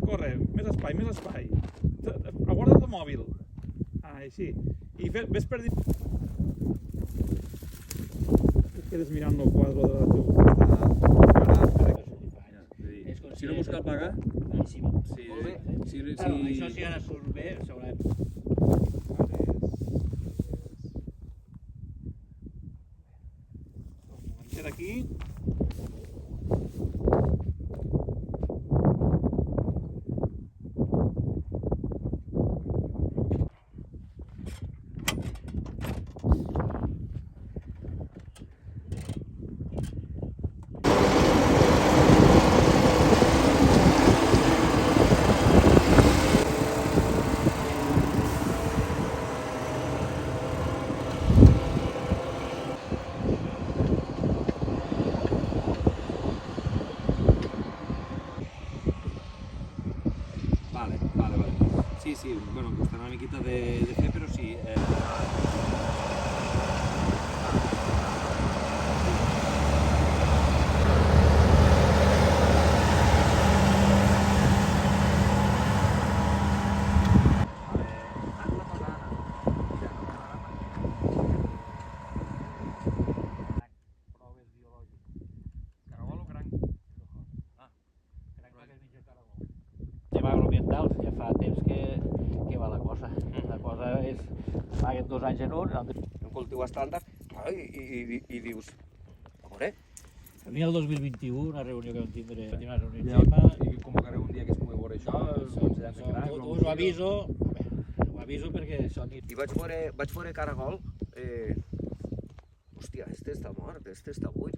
corre, més espai, més espai. Aguarda't el mòbil. Així. I ves per dir... Et quedes mirant el quadre de la teva cara. Si no busca el pagar... Claríssima. Molt bé. Això si ara surt bé, segurament. Aquí. Vale. Sí, bueno, costarà una miqueta de fer, però sí. Tema agroambiental, ja fa temps que va la cosa. La cosa és, paguen 2 anys en un. Un cultiu estàndard, i dius, a veure, A mi el 2021, una reunió que vam tindre una reunió ja, Gemma, i convocaré un dia que es pugui veure això, us ho aviso perquè són... I vaig veure caragol, hòstia, este està mort, este està buit,